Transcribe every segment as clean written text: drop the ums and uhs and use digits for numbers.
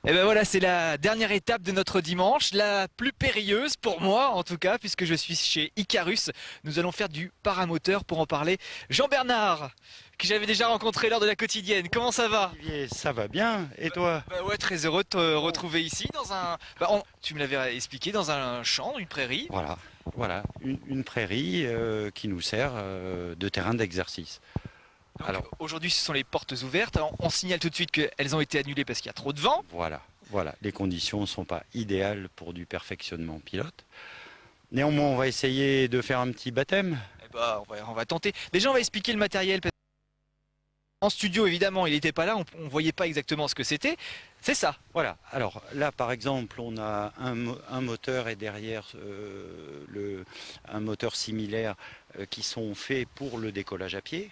Et ben voilà, c'est la dernière étape de notre dimanche, la plus périlleuse pour moi en tout cas, puisque je suis chez Icarus. Nous allons faire du paramoteur. Pour en parler, Jean-Bernard, que j'avais déjà rencontré lors de la quotidienne. Comment ça va? Olivier, ça va bien. Et toi? Bah ouais, très heureux de te retrouver ici dans un... tu me l'avais expliqué, dans un champ, une prairie. Voilà, voilà, une prairie qui nous sert de terrain d'exercice. Donc, Alors, aujourd'hui, ce sont les portes ouvertes. Alors, on signale tout de suite qu'elles ont été annulées parce qu'il y a trop de vent. voilà, les conditions ne sont pas idéales pour du perfectionnement pilote. Néanmoins, on va essayer de faire un petit baptême. Eh ben, on va tenter. Déjà, on va expliquer le matériel. En studio, évidemment, il n'était pas là, on ne voyait pas exactement ce que c'était. C'est ça. Voilà, alors là, par exemple, on a un moteur et derrière un moteur similaire qui sont faits pour le décollage à pied.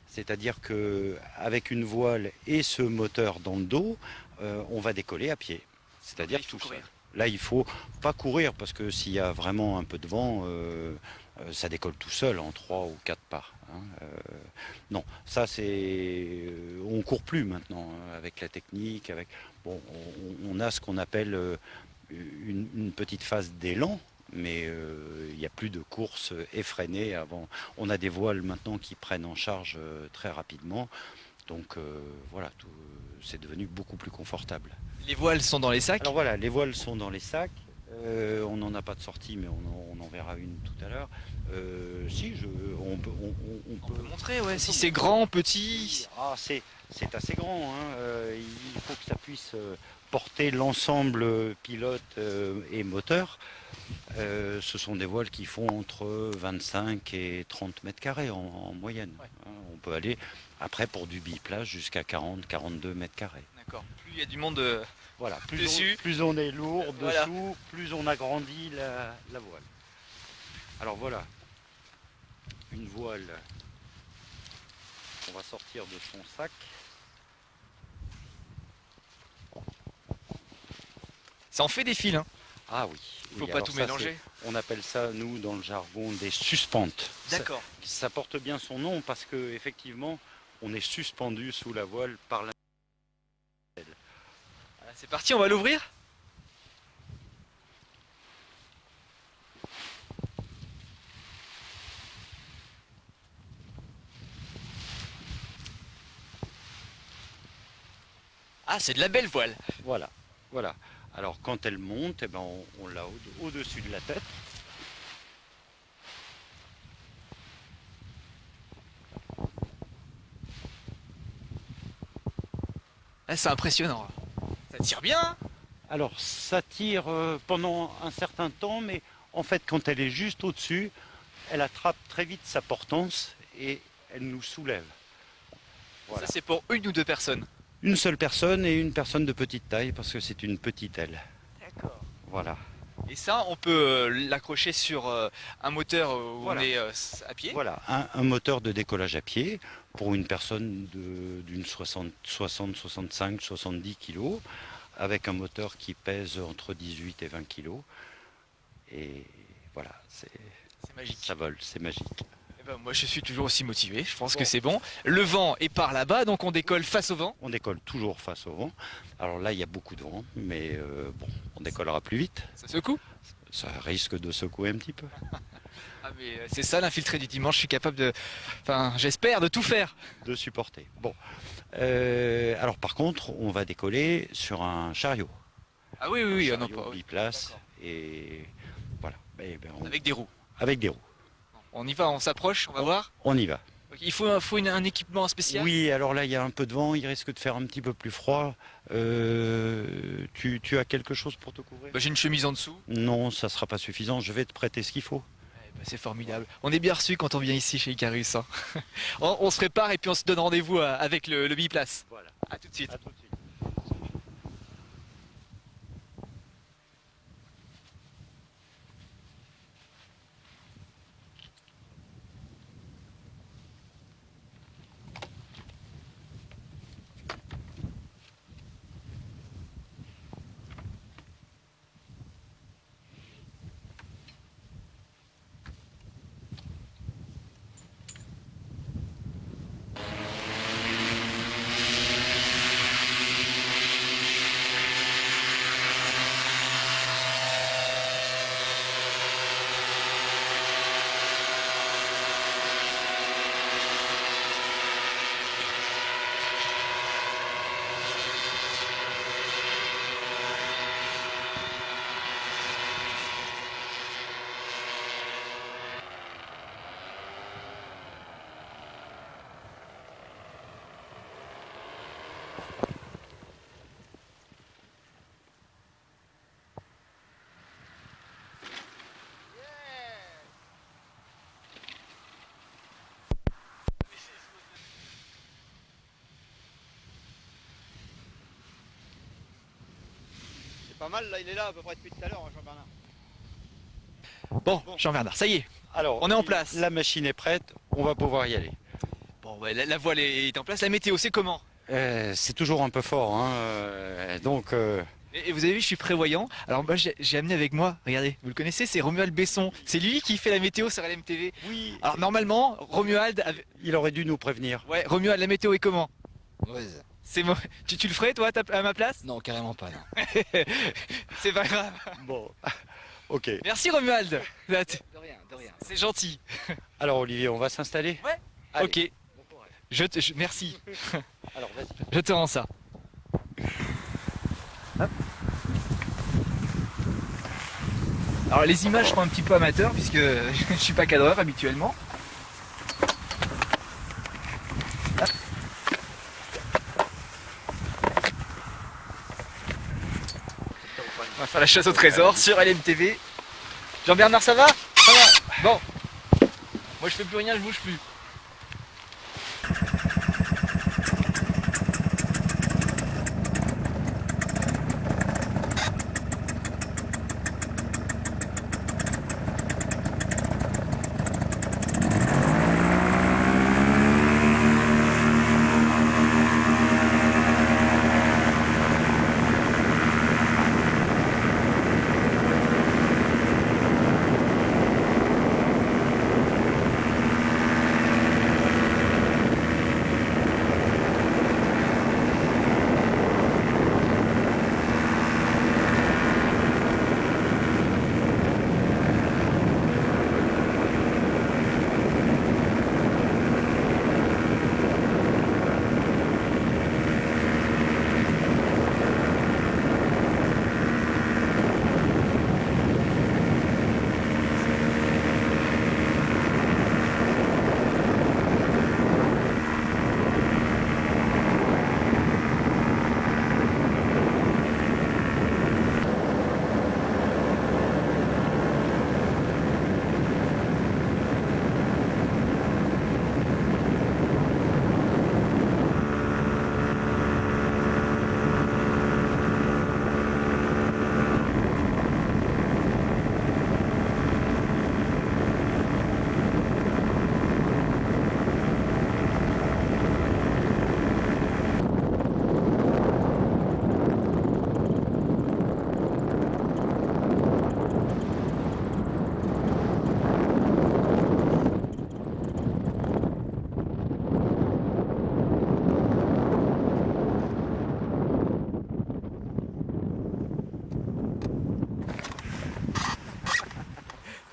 C'est-à-dire qu'avec une voile et ce moteur dans le dos, on va décoller à pied. C'est-à-dire tout seul. Là, il faut pas courir parce que s'il y a vraiment un peu de vent, ça décolle tout seul en 3 ou 4 pas. Hein. Non, ça c'est, on court plus maintenant hein, avec la technique. Bon, on a ce qu'on appelle une petite phase d'élan. Mais il n'y a plus de course effrénée avant. On a des voiles maintenant qui prennent en charge très rapidement. Donc voilà, c'est devenu beaucoup plus confortable. Les voiles sont dans les sacs. Alors voilà, les voiles sont dans les sacs. On n'en a pas de sortie, mais on en verra une tout à l'heure. On peut montrer, ouais. Si c'est grand, petit. Ah, c'est assez grand. Hein. Il faut que ça puisse porter l'ensemble pilote et moteur. Ce sont des voiles qui font entre 25 et 30 mètres carrés en moyenne. Ouais. On peut aller après pour du biplage jusqu'à 40-42 mètres carrés. D'accord. Plus il y a du monde voilà, plus on est lourd voilà. dessous, plus on agrandit la voile. Alors voilà, une voile qu'on va sortir de son sac. Ça en fait des fils, hein. Ah oui. Il ne faut pas tout mélanger. On appelle ça, nous, dans le jargon, des suspentes. D'accord. Ça porte bien son nom parce que effectivement, on est suspendu sous la voile par la. C'est parti, on va l'ouvrir. Ah, c'est de la belle voile. Voilà, voilà. Alors quand elle monte, eh ben, on l'a au-dessus de la tête. Ah, c'est impressionnant. Ça tire bien, hein. Alors ça tire pendant un certain temps, mais en fait quand elle est juste au-dessus, elle attrape très vite sa portance et elle nous soulève. Voilà. Ça c'est pour une ou deux personnes? Une seule personne et une personne de petite taille parce que c'est une petite aile. D'accord. Voilà. Et ça, on peut l'accrocher sur un moteur où voilà. on est à pied? Voilà, un moteur de décollage à pied pour une personne d'une 60, 65, 70 kg, avec un moteur qui pèse entre 18 et 20 kg. Et voilà, c'est magique. Ça vole, c'est magique. Ben moi je suis toujours aussi motivé, je pense que c'est bon. Le vent est par là-bas, donc on décolle face au vent. On décolle toujours face au vent. Alors là il y a beaucoup de vent, mais bon, on décollera plus vite. Ça secoue? Ça risque de secouer un petit peu. Ah mais c'est ça l'infiltré du dimanche, je suis capable de... Enfin j'espère de tout faire. De supporter. Bon. Alors par contre, on va décoller sur un chariot. Ah oui, oui, un non chariot pas. Biplace et voilà. Avec des roues. Avec des roues. On y va, on s'approche, on va voir. On y va. Il faut un équipement spécial? Oui, alors là, il y a un peu de vent, il risque de faire un petit peu plus froid. Tu as quelque chose pour te couvrir? J'ai une chemise en dessous. Non, ça ne sera pas suffisant, je vais te prêter ce qu'il faut. C'est formidable. On est bien reçu quand on vient ici chez Icarus. Hein. On se prépare et puis on se donne rendez-vous avec le biplace. Voilà. À tout de suite. À tout de suite. pas mal, là, il est là à peu près depuis tout à l'heure, Jean-Bernard. Bon, Jean-Bernard, ça y est. Alors, On est en place. La machine est prête, on va pouvoir y aller. Bon, ouais, la voile est en place. La météo, c'est comment? C'est toujours un peu fort, hein, donc... Et vous avez vu, je suis prévoyant. Alors moi, j'ai amené avec moi, regardez, vous le connaissez, c'est Romuald Besson. C'est lui qui fait la météo sur LMTV. Oui, Alors normalement, Romuald... il aurait dû nous prévenir. Ouais, Romuald, la météo est comment? Mauvaise. C'est tu le ferais, toi, à ma place? Non, carrément pas, non. C'est pas grave. Bon, ok. Merci Romuald. De rien, de rien. C'est gentil. Alors Olivier, on va s'installer? Ouais. Allez. Ok. Bon courage. Merci. Alors vas-y. Je te rends ça. Hop. Alors les images sont un petit peu amateurs puisque je suis pas cadreur habituellement. Hop. On va faire la chasse au trésor sur LMTV. Jean-Bernard, ça va? Ça va. Bon. Moi je fais plus rien, je bouge plus.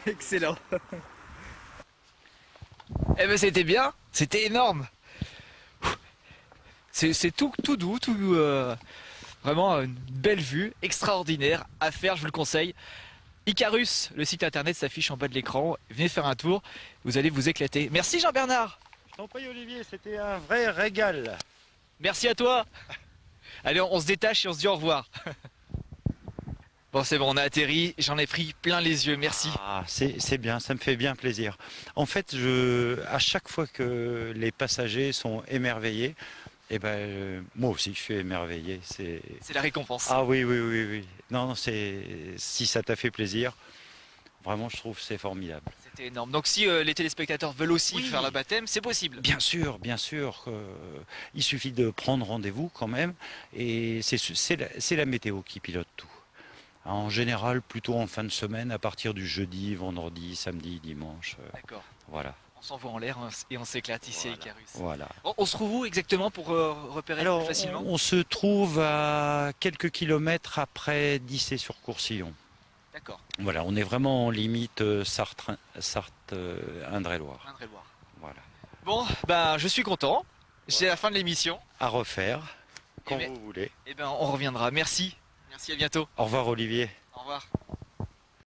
Excellent. Eh ben c'était bien, c'était énorme. C'est tout doux, vraiment une belle vue, extraordinaire à faire, je vous le conseille. Icarus, le site internet s'affiche en bas de l'écran. Venez faire un tour, vous allez vous éclater. Merci Jean-Bernard. Je t'en prie Olivier, c'était un vrai régal. Merci à toi. Allez, on se détache et on se dit au revoir. Bon, c'est bon, on a atterri, j'en ai pris plein les yeux, merci. Ah, c'est bien, ça me fait bien plaisir. En fait, à chaque fois que les passagers sont émerveillés, eh ben, moi aussi je suis émerveillé. C'est la récompense. Ah oui, oui, oui, oui. Non, si ça t'a fait plaisir, vraiment je trouve que c'est formidable. C'était énorme. Donc si les téléspectateurs veulent aussi faire le baptême, c'est possible. Bien sûr, bien sûr. Il suffit de prendre rendez-vous quand même. Et c'est la météo qui pilote tout. En général, plutôt en fin de semaine, à partir du jeudi, vendredi, samedi, dimanche. D'accord. Voilà. On s'envoie en l'air et on s'éclate ici à Icarus. Voilà. On se trouve où exactement pour repérer plus facilement? On se trouve à quelques kilomètres après Dissé-sur-Courcillon. D'accord. Voilà, on est vraiment en limite Sarthe-Indre-et-Loire. Indre-et-Loire. Voilà. Bon, ben je suis content. C'est la fin de l'émission. À refaire, quand ben, vous voulez. Et ben on reviendra. Merci. Merci, à bientôt. Au revoir Olivier. Au revoir.